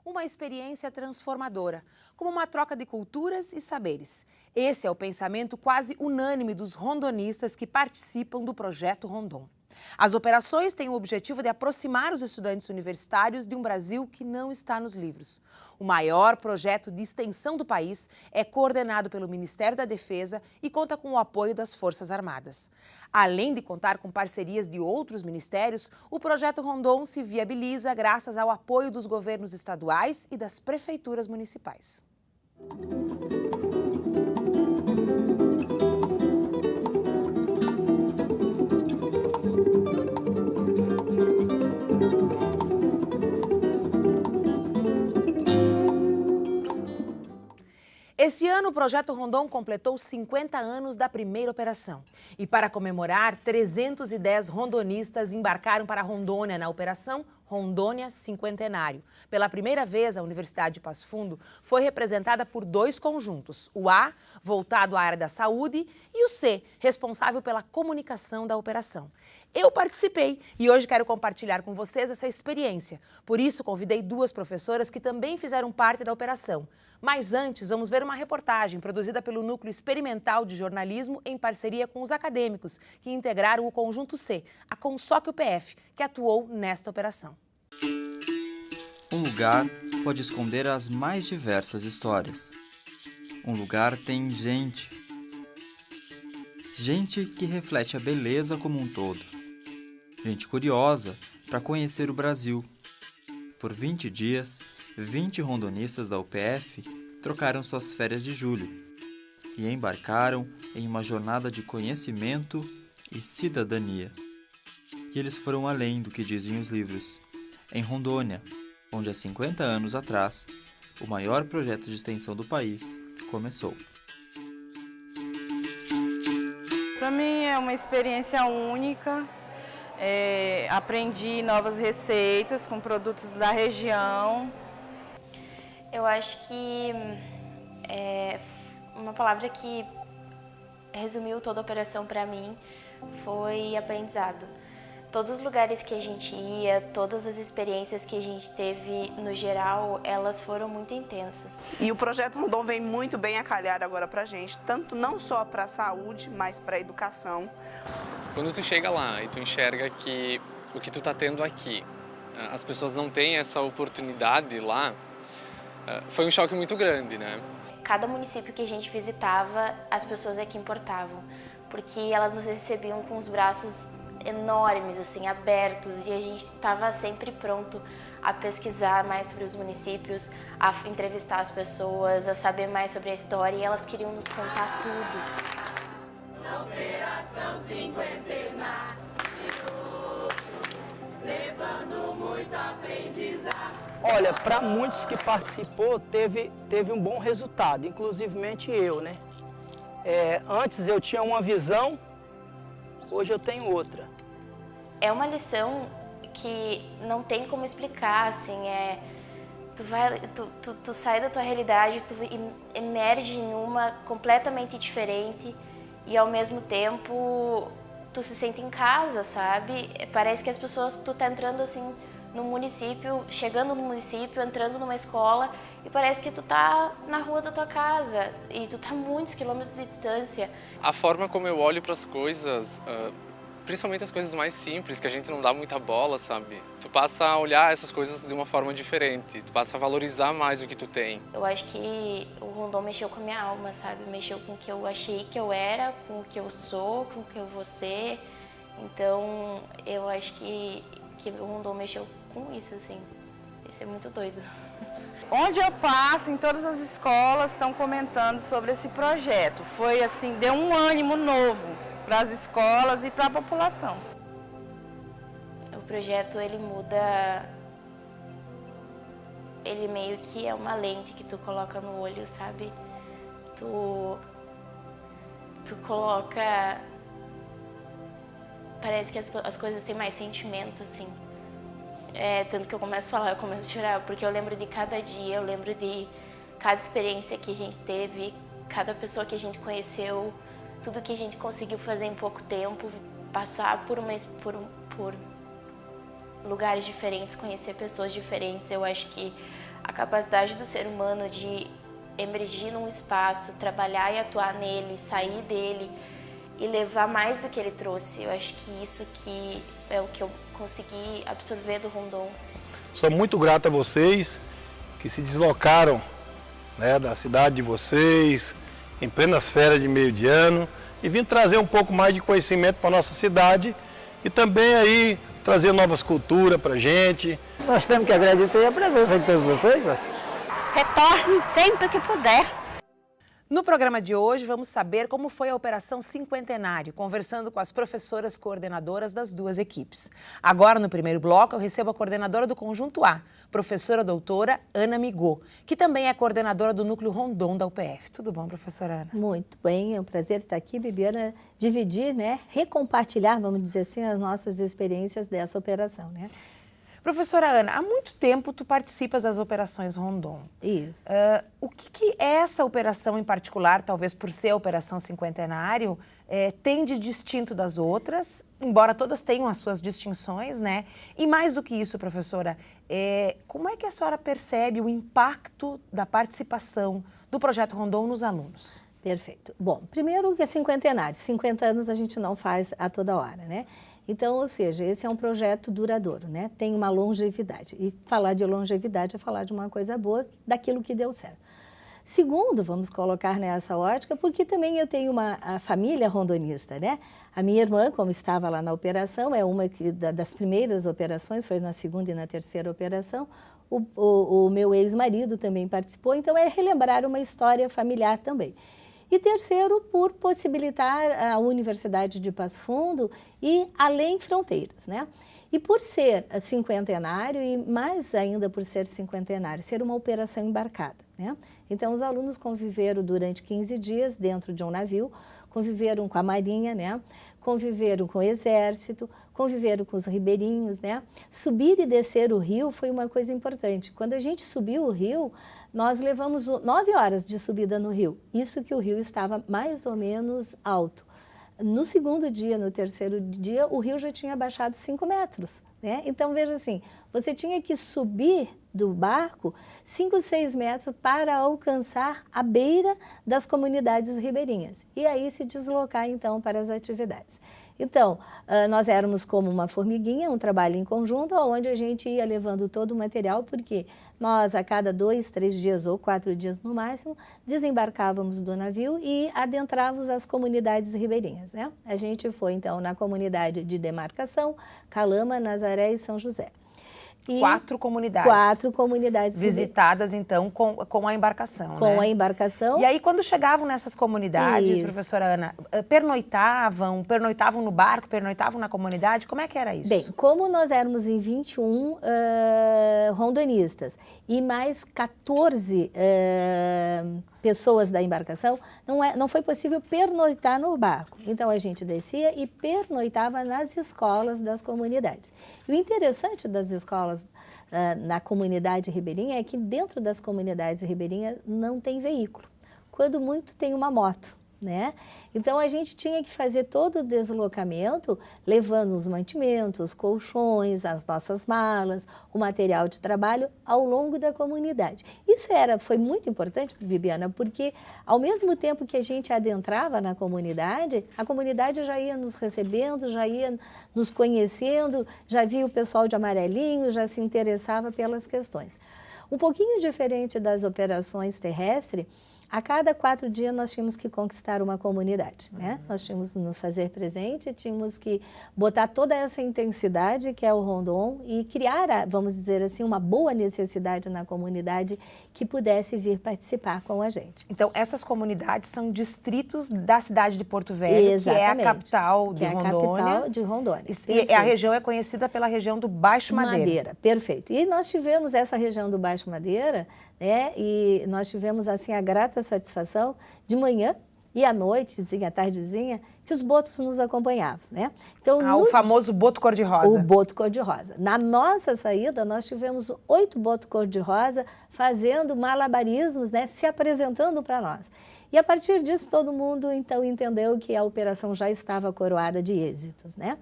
uma experiência transformadora, como uma troca de culturas e saberes. Esse é o pensamento quase unânime dos rondonistas que participam do Projeto Rondon. As operações têm o objetivo de aproximar os estudantes universitários de um Brasil que não está nos livros. O maior projeto de extensão do país é coordenado pelo Ministério da Defesa e conta com o apoio das Forças Armadas. Além de contar com parcerias de outros ministérios, o Projeto Rondon se viabiliza graças ao apoio dos governos estaduais e das prefeituras municipais. Esse ano, o Projeto Rondon completou 50 anos da primeira operação. E para comemorar, 310 rondonistas embarcaram para Rondônia na Operação Rondônia Cinquentenário. Pela primeira vez, a Universidade de Passo Fundo foi representada por dois conjuntos. O A, voltado à área da saúde, e o C, responsável pela comunicação da operação. Eu participei e hoje quero compartilhar com vocês essa experiência. Por isso, convidei duas professoras que também fizeram parte da operação. Mas antes, vamos ver uma reportagem produzida pelo Núcleo Experimental de Jornalismo em parceria com os acadêmicos que integraram o Conjunto C, a Consóquio PF, que atuou nesta operação. Um lugar pode esconder as mais diversas histórias. Um lugar tem gente. Gente que reflete a beleza como um todo. Gente curiosa para conhecer o Brasil. Por 20 dias, 20 rondonistas da UPF trocaram suas férias de julho e embarcaram em uma jornada de conhecimento e cidadania. E eles foram além do que dizem os livros. Em Rondônia, onde há 50 anos atrás, o maior projeto de extensão do país começou. Para mim é uma experiência única. Aprendi novas receitas com produtos da região. Eu acho que uma palavra que resumiu toda a operação para mim foi aprendizado. Todos os lugares que a gente ia, todas as experiências que a gente teve no geral, elas foram muito intensas. E o Projeto Rondon vem muito bem a calhar agora para a gente, tanto não só para a saúde, mas para a educação. Quando tu chega lá e tu enxerga que o que tu tá tendo aqui, as pessoas não têm essa oportunidade lá, foi um choque muito grande, né? Cada município que a gente visitava, as pessoas é que importavam, porque elas nos recebiam com os braços enormes, assim, abertos, e a gente estava sempre pronto a pesquisar mais sobre os municípios, a entrevistar as pessoas, a saber mais sobre a história, e elas queriam nos contar tudo. Operação Cinquentenário, levando muito aprendizado. Olha, para muitos que participou, teve um bom resultado, inclusivemente eu, né? Antes eu tinha uma visão, hoje eu tenho outra. É uma lição que não tem como explicar, assim, tu sai da tua realidade, tu emerge em uma completamente diferente e ao mesmo tempo tu se sente em casa, sabe? Parece que as pessoas, tu tá entrando assim no município, chegando no município, entrando numa escola e parece que tu tá na rua da tua casa e tu tá a muitos quilômetros de distância. A forma como eu olho para as coisas, principalmente as coisas mais simples, que a gente não dá muita bola, sabe? Tu passa a olhar essas coisas de uma forma diferente, tu passa a valorizar mais o que tu tem. Eu acho que o Rondon mexeu com a minha alma, sabe? Mexeu com o que eu achei que eu era, com o que eu sou, com o que eu vou ser. Então, eu acho que o Rondon mexeu com isso, assim. Isso é muito doido. Onde eu passo, em todas as escolas, estão comentando sobre esse projeto. Foi assim, deu um ânimo novo para as escolas e para a população. O projeto, ele muda, ele meio que é uma lente que tu coloca no olho, sabe? Tu coloca, parece que as coisas têm mais sentimento, assim. Tanto que eu começo a falar, eu começo a chorar, porque eu lembro de cada dia, eu lembro de cada experiência que a gente teve, cada pessoa que a gente conheceu, tudo que a gente conseguiu fazer em pouco tempo, passar por lugares diferentes, conhecer pessoas diferentes. Eu acho que a capacidade do ser humano de emergir num espaço, trabalhar e atuar nele, sair dele e levar mais do que ele trouxe. Eu acho que isso que é o que eu consegui absorver do Rondon. Sou muito grato a vocês que se deslocaram, né, da cidade de vocês, em plenas férias de meio de ano, e vim trazer um pouco mais de conhecimento para a nossa cidade e também aí trazer novas culturas para a gente. Nós temos que agradecer a presença de todos vocês. Retorne sempre que puder. No programa de hoje, vamos saber como foi a Operação Cinquentenário, conversando com as professoras coordenadoras das duas equipes. Agora, no primeiro bloco, eu recebo a coordenadora do Conjunto A, professora doutora Ana Migot, que também é coordenadora do Núcleo Rondon da UPF. Tudo bom, professora Ana? Muito bem, é um prazer estar aqui, Bibiana, dividir, né, recompartilhar, vamos dizer assim, as nossas experiências dessa operação, né? Professora Ana, há muito tempo tu participas das operações Rondon. Isso. O que essa operação em particular, talvez por ser a Operação Cinquentenário, tem de distinto das outras, embora todas tenham as suas distinções, né? E mais do que isso, professora, como é que a senhora percebe o impacto da participação do Projeto Rondon nos alunos? Perfeito. Bom, primeiro que é cinquentenário. 50 anos a gente não faz a toda hora, né? Então, ou seja, esse é um projeto duradouro, né? Tem uma longevidade. E falar de longevidade é falar de uma coisa boa, daquilo que deu certo. Segundo, vamos colocar nessa ótica, porque também eu tenho a família rondonista, né? A minha irmã, como estava lá na operação, é uma das primeiras operações, foi na segunda e na terceira operação. O meu ex-marido também participou, então é relembrar uma história familiar também. E terceiro, por possibilitar a Universidade de Passo Fundo ir além fronteiras, né? E por ser cinquentenário e mais ainda por ser cinquentenário, ser uma operação embarcada, né? Então os alunos conviveram durante 15 dias dentro de um navio, conviveram com a Marinha, né? Conviveram com o Exército, conviveram com os ribeirinhos, né? Subir e descer o rio foi uma coisa importante. Quando a gente subiu o rio, nós levamos 9 horas de subida no rio. Isso que o rio estava mais ou menos alto. No segundo dia, no terceiro dia, o rio já tinha baixado 5 metros, né? Então, veja assim, você tinha que subir do barco 5, 6 metros para alcançar a beira das comunidades ribeirinhas. E aí se deslocar, então, para as atividades. Então, nós éramos como uma formiguinha, um trabalho em conjunto, onde a gente ia levando todo o material, porque nós, a cada 2, 3 dias ou 4 dias no máximo, desembarcávamos do navio e adentrávamos as comunidades ribeirinhas, né? A gente foi, então, na comunidade de Demarcação, Calama, Nazaré e São José. E 4 comunidades. 4 comunidades visitadas, então, com a embarcação, com, né? a embarcação. E aí, quando chegavam nessas comunidades, Isso. professora Ana, pernoitavam no barco, pernoitavam na comunidade? Como é que era isso? Bem, como nós éramos em 21 rondonistas e mais 14 pessoas da embarcação, não foi possível pernoitar no barco. Então, a gente descia e pernoitava nas escolas das comunidades. E o interessante das escolas na comunidade ribeirinha é que dentro das comunidades ribeirinhas não tem veículo. Quando muito, tem uma moto, né? Então, a gente tinha que fazer todo o deslocamento, levando os mantimentos, colchões, as nossas malas, o material de trabalho ao longo da comunidade. Isso foi muito importante, Bibiana, porque ao mesmo tempo que a gente adentrava na comunidade, a comunidade já ia nos recebendo, já ia nos conhecendo, já via o pessoal de amarelinho, já se interessava pelas questões. Um pouquinho diferente das operações terrestres, a cada 4 dias nós tínhamos que conquistar uma comunidade, né? Nós tínhamos que nos fazer presente, tínhamos que botar toda essa intensidade que é o Rondon e criar, vamos dizer assim, uma boa necessidade na comunidade que pudesse vir participar com a gente. Então, essas comunidades são distritos da cidade de Porto Velho, Exatamente. que é a capital de Rondônia. A capital de Rondônia. E a região é conhecida pela região do Baixo Madeira. Perfeito. E nós tivemos essa região do Baixo Madeira, né? E nós tivemos assim a grata satisfação de manhã e à noitezinha, à tardezinha, que os botos nos acompanhavam, né? Então, o famoso boto cor-de-rosa. O boto cor-de-rosa. Na nossa saída, nós tivemos 8 botos cor-de-rosa fazendo malabarismos, né? Se apresentando para nós. E a partir disso, todo mundo, então, entendeu que a operação já estava coroada de êxitos, né?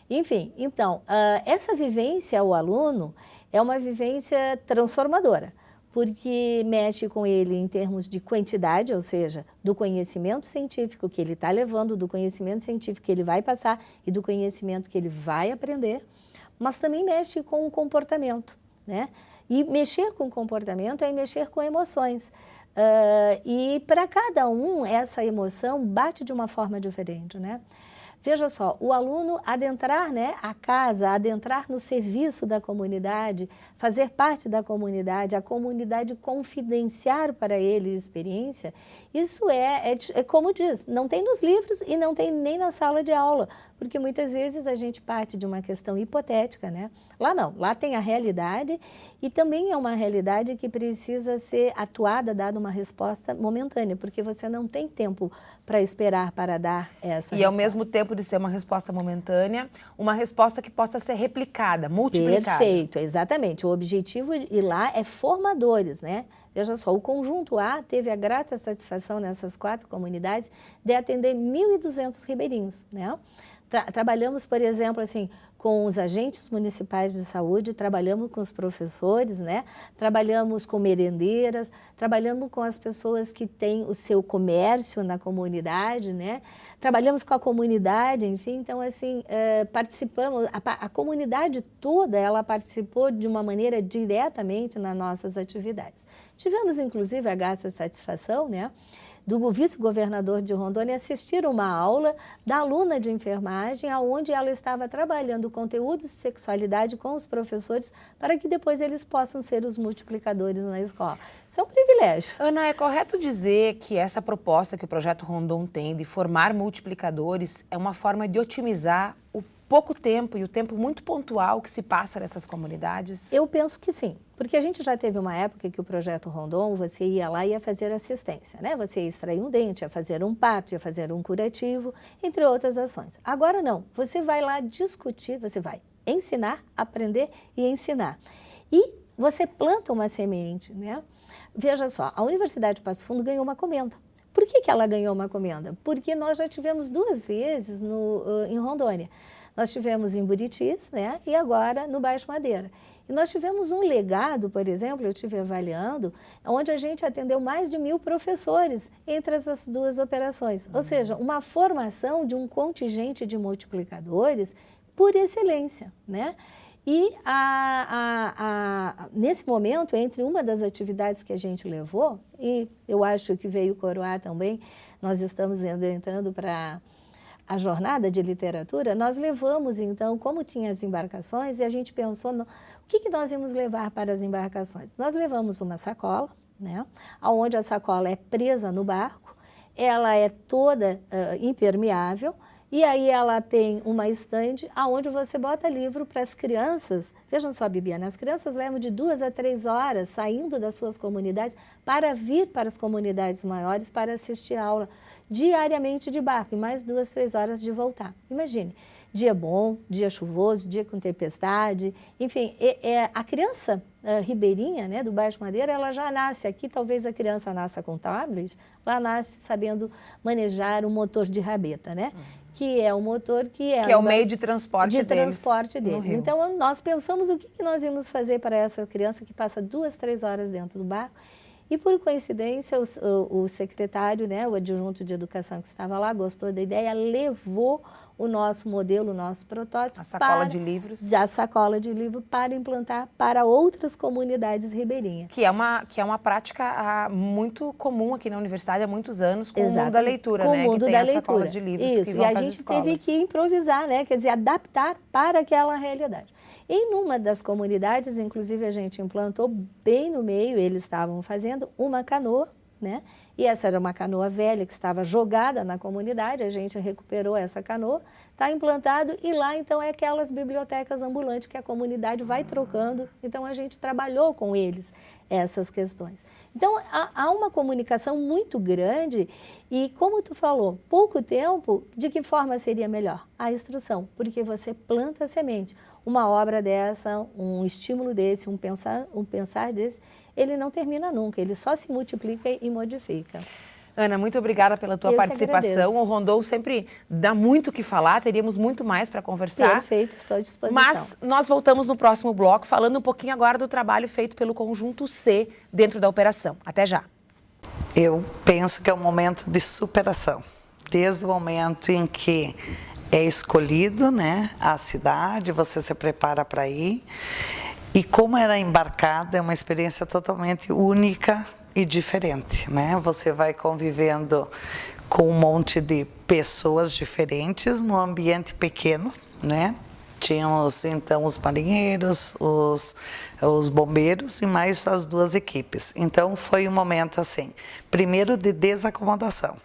Enfim, então, essa vivência ao aluno é uma vivência transformadora. porque mexe com ele em termos de quantidade, ou seja, do conhecimento científico que ele está levando, do conhecimento científico que ele vai passar e do conhecimento que ele vai aprender, mas também mexe com o comportamento, né? E mexer com o comportamento é mexer com emoções. E para cada um, essa emoção bate de uma forma diferente, né? Veja só, o aluno adentrar, né, a casa, adentrar no serviço da comunidade, fazer parte da comunidade, a comunidade confidenciar para ele a experiência, isso é como diz, não tem nos livros e não tem nem na sala de aula, porque muitas vezes a gente parte de uma questão hipotética, né? Lá não, lá tem a realidade e também é uma realidade que precisa ser atuada, dada uma resposta momentânea, porque você não tem tempo para esperar para dar essa resposta. E ao mesmo tempo de ser uma resposta momentânea, uma resposta que possa ser replicada, multiplicada. Perfeito, exatamente. O objetivo ir lá é formadores, né? Veja só, o Conjunto A teve a grata satisfação nessas 4 comunidades de atender 1.200 ribeirinhos, né? Trabalhamos, por exemplo, assim, com os agentes municipais de saúde, trabalhamos com os professores, né? Trabalhamos com merendeiras, trabalhamos com as pessoas que têm o seu comércio na comunidade, né? Trabalhamos com a comunidade, enfim, então assim, participamos, a comunidade toda, ela participou de uma maneira diretamente nas nossas atividades. Tivemos, inclusive, a grata satisfação, né, do vice-governador de Rondônia assistir uma aula da aluna de enfermagem, onde ela estava trabalhando conteúdos de sexualidade com os professores para que depois eles possam ser os multiplicadores na escola. Isso é um privilégio. Ana, é correto dizer que essa proposta que o Projeto Rondon tem de formar multiplicadores é uma forma de otimizar o pouco tempo e o tempo muito pontual que se passa nessas comunidades? Eu penso que sim, porque a gente já teve uma época que o Projeto Rondon, você ia lá e ia fazer assistência, né? Você ia extrair um dente, ia fazer um parto, ia fazer um curativo, entre outras ações. Agora não, você vai lá discutir, você vai ensinar, aprender e ensinar. E você planta uma semente, né? Veja só, a Universidade de Passo Fundo ganhou uma comenda. Por que ela ganhou uma comenda? Porque nós já tivemos 2 vezes em Rondônia. Nós tivemos em Buritis, né, e agora no Baixo Madeira. E nós tivemos um legado, por exemplo, eu estive avaliando, onde a gente atendeu mais de 1.000 professores entre essas 2 operações. Ou seja, uma formação de um contingente de multiplicadores por excelência, né? E nesse momento, entre uma das atividades que a gente levou, e eu acho que veio coroar também, nós estamos entrando para a jornada de literatura, nós levamos, então, como tinha as embarcações, e a gente pensou, o que nós íamos levar para as embarcações? Nós levamos uma sacola, né, onde a sacola é presa no barco, ela é toda impermeável, e aí ela tem uma estande onde você bota livro para as crianças. Vejam só, Bibiana, as crianças levam de 2 a 3 horas saindo das suas comunidades para vir para as comunidades maiores para assistir a aula diariamente de barco e mais 2, 3 horas de voltar. Imagine, dia bom, dia chuvoso, dia com tempestade, enfim, a criança ribeirinha, né, do Baixo Madeira, ela já nasce, aqui talvez a criança nasça com tablet, lá nasce sabendo manejar o motor de rabeta, né? Que é o motor que é o meio de transporte deles. Então, nós pensamos o que nós íamos fazer para essa criança que passa 2, 3 horas dentro do barco. E, por coincidência, o secretário, né, o adjunto de educação que estava lá, gostou da ideia, levou o nosso modelo, o nosso protótipo. A sacola de livros. A sacola de livro para implantar para outras comunidades ribeirinhas. Que é uma prática muito comum aqui na universidade há muitos anos, com o mundo da leitura, com né? o mundo que tem da as leitura. sacolas de livros Isso, que vão para as escolas. E a gente teve que improvisar, né? Quer dizer, adaptar para aquela realidade. Em uma das comunidades, inclusive, a gente implantou bem no meio, eles estavam fazendo uma canoa, né? E essa era uma canoa velha que estava jogada na comunidade, a gente recuperou essa canoa, está implantado e lá então é aquelas bibliotecas ambulantes que a comunidade vai trocando, então a gente trabalhou com eles essas questões. Então há uma comunicação muito grande e como tu falou, pouco tempo, de que forma seria melhor? A instrução, porque você planta a semente. Uma obra dessa, um estímulo desse, um pensar desse, ele não termina nunca, ele só se multiplica e modifica. Ana, muito obrigada pela tua Eu que participação. agradeço. O Rondon sempre dá muito o que falar, teríamos muito mais para conversar. Perfeito, estou à disposição. Mas nós voltamos no próximo bloco, falando um pouquinho agora do trabalho feito pelo Conjunto C dentro da operação. Até já. Eu penso que é um momento de superação. Desde o momento em que é escolhido, né, a cidade, você se prepara para ir. E como era embarcada, é uma experiência totalmente única e diferente, né? Você vai convivendo com um monte de pessoas diferentes num ambiente pequeno, né? Tínhamos então os marinheiros, os bombeiros e mais as duas equipes. Então foi um momento assim, primeiro de desacomodação,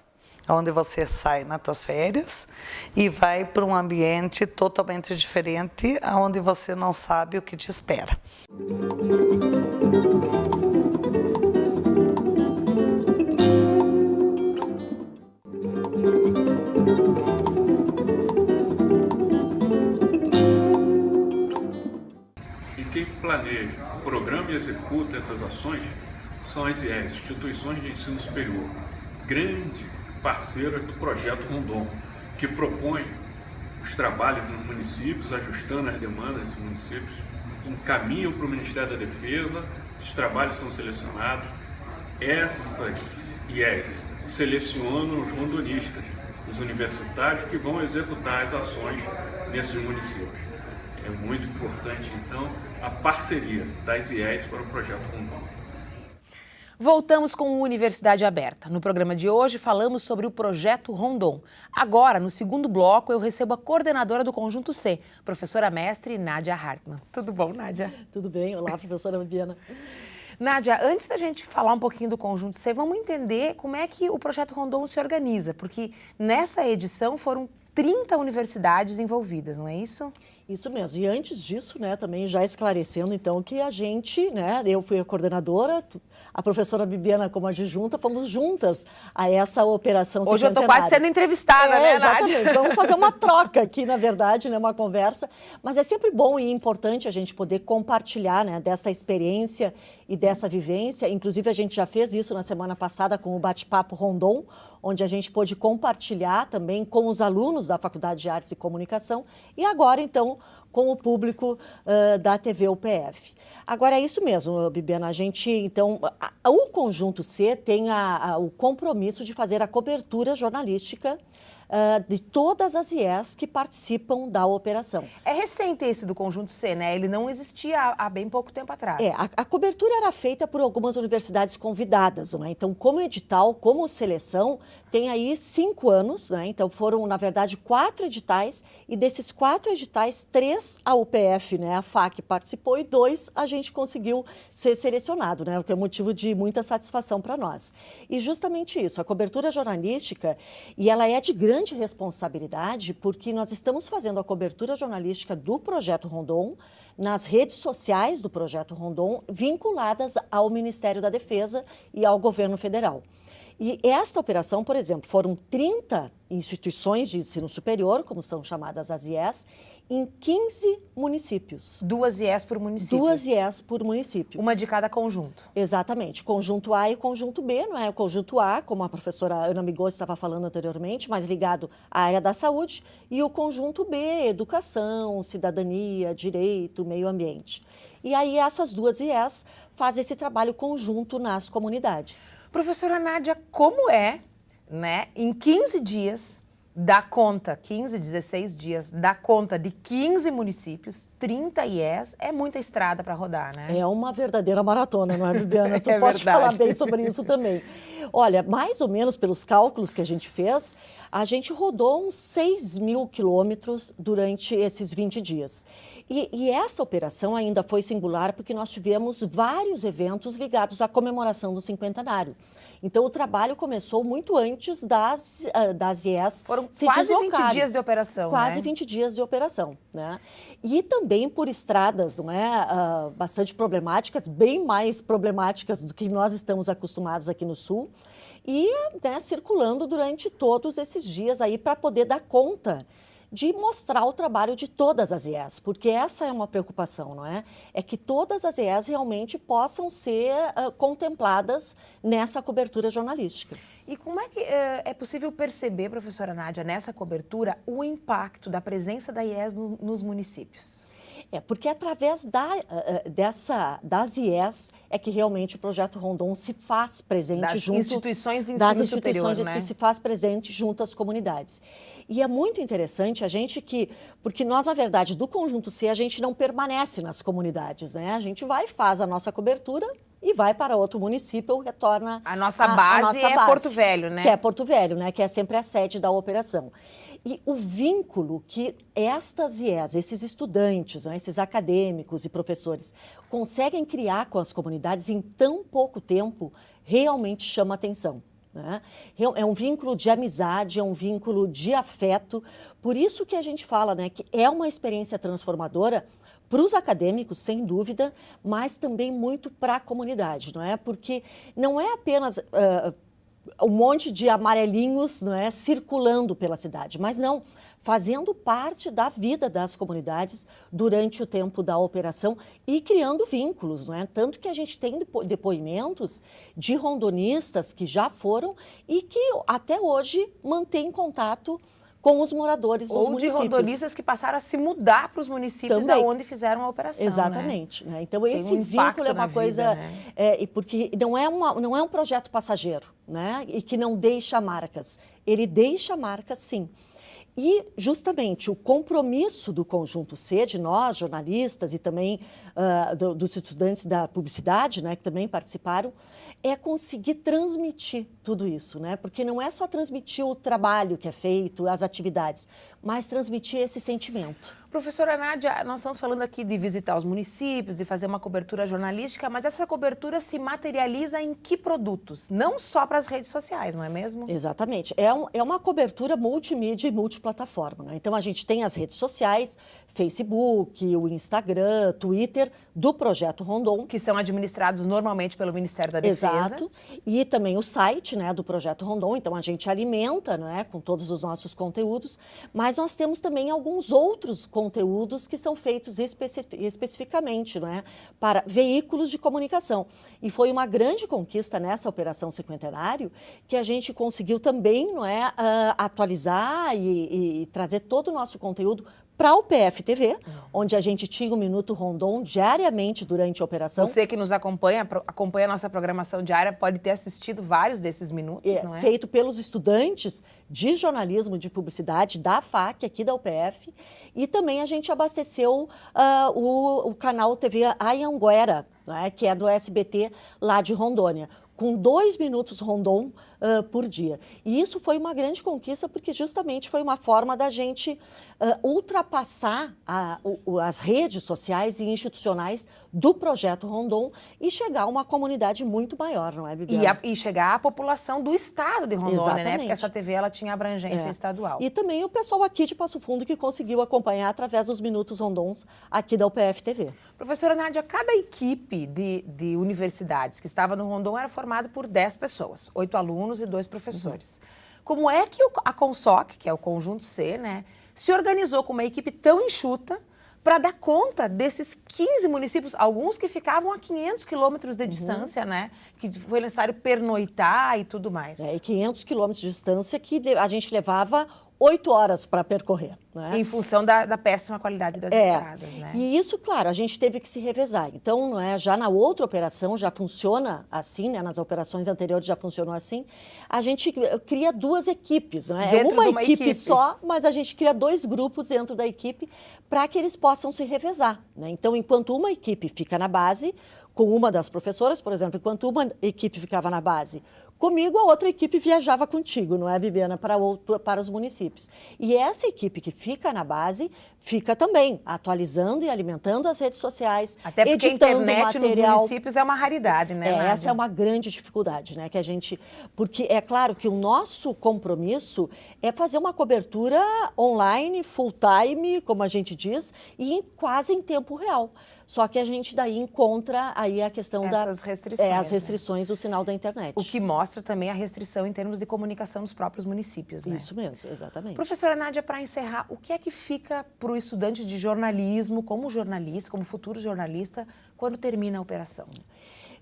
onde você sai nas suas férias e vai para um ambiente totalmente diferente, onde você não sabe o que te espera. E quem planeja, programa e executa essas ações são as IES, Instituições de Ensino Superior, grande parceira do projeto Rondon, que propõe os trabalhos nos municípios, ajustando as demandas dos municípios, encaminham para o Ministério da Defesa, os trabalhos são selecionados. Essas IES selecionam os rondonistas, os universitários que vão executar as ações nesses municípios. É muito importante, então, a parceria das IES para o projeto Rondon. Voltamos com o Universidade Aberta. No programa de hoje falamos sobre o projeto Rondon. Agora, no segundo bloco, eu recebo a coordenadora do Conjunto C, professora mestre Nádia Hartmann. Tudo bom, Nádia? Tudo bem. Olá, professora Bibiana. Nádia, antes da gente falar um pouquinho do Conjunto C, vamos entender como é que o projeto Rondon se organiza, porque nessa edição foram 30 universidades envolvidas, não é isso? Isso mesmo. E antes disso, né, também já esclarecendo, então, que a gente, né, eu fui a coordenadora, a professora Bibiana como adjunta, fomos juntas a essa operação Hoje eu estou quase sendo entrevistada, né, Nádia? Exatamente. Vamos fazer uma troca aqui, na verdade, né, uma conversa. Mas é sempre bom e importante a gente poder compartilhar, né, dessa experiência e dessa vivência. Inclusive, a gente já fez isso na semana passada com o Bate-Papo Rondon, onde a gente pôde compartilhar também com os alunos da Faculdade de Artes e Comunicação e agora, então, com o público da TV UPF. Agora, é isso mesmo, Bibiana, a gente, então, o Conjunto C tem o compromisso de fazer a cobertura jornalística de todas as IES que participam da operação. É recente esse do Conjunto C, né? Ele não existia há bem pouco tempo atrás. A cobertura era feita por algumas universidades convidadas, né? Então, como edital, como seleção, tem aí 5 anos, né? Então, foram, na verdade, 4 editais, e desses 4 editais, 3 a UPF, né? A FAC participou e 2 a gente conseguiu ser selecionado, né? O que é motivo de muita satisfação para nós. E justamente isso, a cobertura jornalística, e ela é de grande responsabilidade, porque nós estamos fazendo a cobertura jornalística do Projeto Rondon nas redes sociais do Projeto Rondon, vinculadas ao Ministério da Defesa e ao Governo Federal. E esta operação, por exemplo, foram 30 instituições de ensino superior, como são chamadas as IES, em 15 municípios. 2 IES por município. 2 IES por município. Uma de cada conjunto. Exatamente. Conjunto A e conjunto B, não é? O conjunto A, como a professora Ana Migos estava falando anteriormente, mais ligado à área da saúde, e o conjunto B, educação, cidadania, direito, meio ambiente. E aí essas 2 IES fazem esse trabalho conjunto nas comunidades. Professora Nádia, como é, né, em 15 dias, dá conta, 15, 16 dias, dá conta de 15 municípios, 30 IES, é muita estrada para rodar, né? É uma verdadeira maratona, não é, Bibiana? Tu É pode verdade. falar bem sobre isso também. Olha, mais ou menos pelos cálculos que a gente fez, a gente rodou uns 6.000 quilômetros durante esses 20 dias. E essa operação ainda foi singular porque nós tivemos vários eventos ligados à comemoração do cinquentenário. Então, o trabalho começou muito antes das IES Foram se quase deslocarem. 20 dias de operação, Quase né? 20 dias de operação, né? E também por estradas, não é, bastante problemáticas, bem mais problemáticas do que nós estamos acostumados aqui no Sul. E, né, circulando durante todos esses dias aí para poder dar conta de mostrar o trabalho de todas as IES, porque essa é uma preocupação, não é? É que todas as IES realmente possam ser contempladas nessa cobertura jornalística. E como é que é possível perceber, professora Nádia, nessa cobertura, o impacto da presença da IES nos municípios? Porque através das IES é que realmente o Projeto Rondon se faz presente das junto... instituições de ensino das instituições superior, né? Se faz presente junto às comunidades. E é muito interessante porque nós, na verdade, do Conjunto C, a gente não permanece nas comunidades, né? A gente vai, faz a nossa cobertura e vai para outro município ou retorna... A nossa base é Porto Velho, né? Que é Porto Velho, né? Que é sempre a sede da operação. E o vínculo que estas IES, esses estudantes, né, esses acadêmicos e professores, conseguem criar com as comunidades em tão pouco tempo, realmente chama atenção. Né? É um vínculo de amizade, é um vínculo de afeto. Por isso que a gente fala, né, que é uma experiência transformadora para os acadêmicos, sem dúvida, mas também muito para a comunidade, não é? Porque não é apenas... um monte de amarelinhos, não é, circulando pela cidade, mas não, fazendo parte da vida das comunidades durante o tempo da operação e criando vínculos, não é? Tanto que a gente tem depoimentos de rondonistas que já foram e que até hoje mantêm contato com os moradores dos municípios. Ou de rondonistas que passaram a se mudar para os municípios onde fizeram a operação. Exatamente. Né? Né? Então, esse vínculo é uma coisa... Vida, né? Porque não é um projeto passageiro, né? E que não deixa marcas. Ele deixa marcas, sim. E, justamente, o compromisso do Conjunto C, de nós, jornalistas, e também dos estudantes da publicidade, né, que também participaram, é conseguir transmitir tudo isso, né? Porque não é só transmitir o trabalho que é feito, as atividades, mas transmitir esse sentimento. Professora Nádia, nós estamos falando aqui de visitar os municípios, de fazer uma cobertura jornalística, mas essa cobertura se materializa em que produtos? Não só para as redes sociais, não é mesmo? Exatamente. É uma cobertura multimídia e multiplataforma, né? Então, a gente tem as redes sociais, Facebook, o Instagram, Twitter, do Projeto Rondon. Que são administrados normalmente pelo Ministério da Defesa. Exato. E também o site, né, do Projeto Rondon. Então, a gente alimenta, né, com todos os nossos conteúdos, mas nós temos também alguns outros conteúdos que são feitos especificamente, né, para veículos de comunicação. E foi uma grande conquista nessa Operação Cinquentenário que a gente conseguiu também, não é, atualizar e trazer todo o nosso conteúdo para o PF-TV, onde a gente tinha o Minuto Rondon diariamente durante a operação. Você que nos acompanha a nossa programação diária, pode ter assistido vários desses minutos, não é? Feito pelos estudantes de jornalismo de publicidade da FAC, aqui da UPF, e também a gente abasteceu o canal TV Anhanguera, né, que é do SBT lá de Rondônia, com 2 minutos Rondon por dia. E isso foi uma grande conquista, porque justamente foi uma forma da gente ultrapassar as redes sociais e institucionais do Projeto Rondon e chegar a uma comunidade muito maior, não é, Bibiana? E chegar à população do estado de Rondônia, Exatamente. né? Porque essa TV ela tinha abrangência estadual. E também o pessoal aqui de Passo Fundo que conseguiu acompanhar através dos Minutos Rondons aqui da UPF TV. Professora Nádia, cada equipe de universidades que estava no Rondon era formada por 10 pessoas, 8 alunos e 2 professores. Como é que a CONSOC, que é o Conjunto C, né, se organizou com uma equipe tão enxuta para dar conta desses 15 municípios, alguns que ficavam a 500 quilômetros de distância, né, que foi necessário pernoitar e tudo mais. E 500 quilômetros de distância que a gente levava 8 horas para percorrer. Né? Em função da péssima qualidade das estradas, né? E isso, claro, a gente teve que se revezar. Então, não é, já na outra operação já funciona assim, né? Nas operações anteriores já funcionou assim. A gente cria 2 equipes, né? É uma equipe só, mas a gente cria 2 grupos dentro da equipe para que eles possam se revezar, né? Então, enquanto uma equipe fica na base, com uma das professoras, por exemplo, enquanto uma equipe ficava na base comigo, a outra equipe viajava contigo, não é, Bibiana, para os municípios. E essa equipe que fica na base, fica também atualizando e alimentando as redes sociais, até porque editando a internet material. Nos municípios é uma raridade, né, Nádia? Essa é uma grande dificuldade, né, que a gente... Porque é claro que o nosso compromisso é fazer uma cobertura online, full time, como a gente diz, e quase em tempo real. Só que a gente daí encontra aí a questão das restrições, as restrições do sinal da internet. O que mostra também a restrição em termos de comunicação nos próprios municípios, né? Isso mesmo, exatamente. Professora Nádia, para encerrar, o que é que fica para o estudante de jornalismo, como jornalista, como futuro jornalista, quando termina a operação?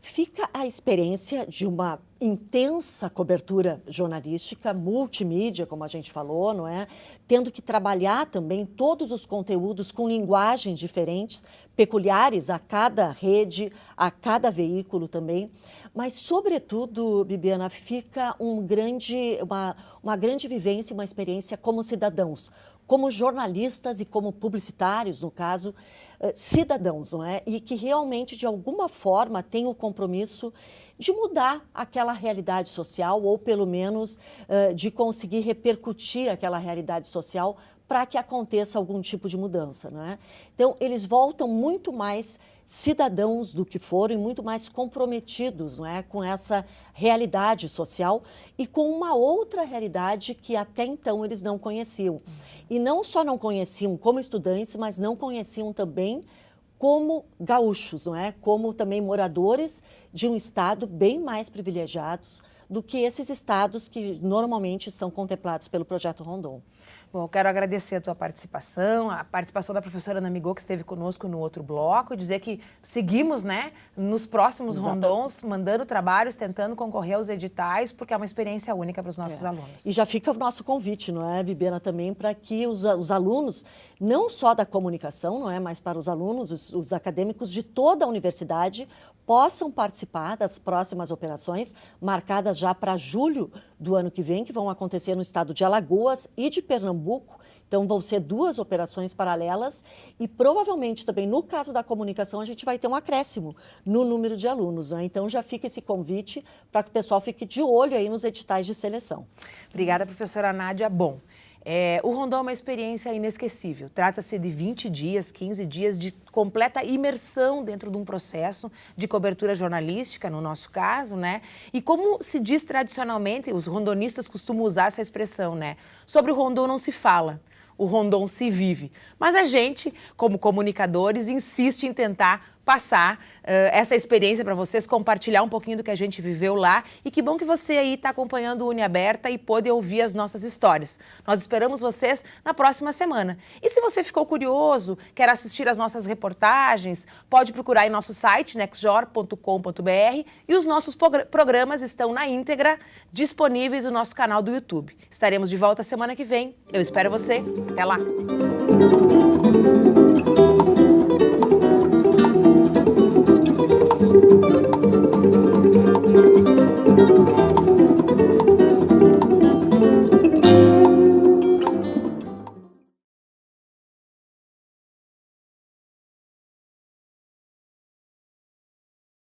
fica a experiência de uma intensa cobertura jornalística, multimídia, como a gente falou, não é? Tendo que trabalhar também todos os conteúdos com linguagens diferentes, peculiares a cada rede, a cada veículo também. Mas, sobretudo, Bibiana, fica uma grande vivência, uma experiência como cidadãos, como jornalistas e como publicitários, no caso, cidadãos, não é? E que realmente, de alguma forma, têm o compromisso de mudar aquela realidade social ou, pelo menos, de conseguir repercutir aquela realidade social para que aconteça algum tipo de mudança, não é? Então, eles voltam muito mais cidadãos do que foram e muito mais comprometidos, não é, com essa realidade social e com uma outra realidade que até então eles não conheciam. E não só não conheciam como estudantes, mas não conheciam também como gaúchos, não é? Como também moradores de um estado bem mais privilegiados do que esses estados que normalmente são contemplados pelo Projeto Rondon. Bom, eu quero agradecer a tua participação, a participação da professora Ana Migô, que esteve conosco no outro bloco, e dizer que seguimos, né, nos próximos rondons, mandando trabalhos, tentando concorrer aos editais, porque é uma experiência única para os nossos alunos. E já fica o nosso convite, não é, Bibiana, também para que os alunos, não só da comunicação, não é, mas para os alunos, os acadêmicos de toda a universidade, possam participar das próximas operações, marcadas já para julho do ano que vem, que vão acontecer no estado de Alagoas e de Pernambuco. Então, vão ser 2 operações paralelas e, provavelmente, também, no caso da comunicação, a gente vai ter um acréscimo no número de alunos, né? Então, já fica esse convite para que o pessoal fique de olho aí nos editais de seleção. Obrigada, professora Nádia. Bom, o Rondon é uma experiência inesquecível. Trata-se de 20 dias, 15 dias de completa imersão dentro de um processo de cobertura jornalística, no nosso caso, né? E como se diz tradicionalmente, os rondonistas costumam usar essa expressão, né? Sobre o Rondon não se fala, o Rondon se vive. Mas a gente, como comunicadores, insiste em tentar passar essa experiência para vocês, compartilhar um pouquinho do que a gente viveu lá. E que bom que você aí está acompanhando o UniAberta e pôde ouvir as nossas histórias. Nós esperamos vocês na próxima semana. E se você ficou curioso, quer assistir às nossas reportagens, pode procurar em nosso site, nexjor.com.br, e os nossos programas estão na íntegra, disponíveis no nosso canal do YouTube. Estaremos de volta semana que vem. Eu espero você. Até lá!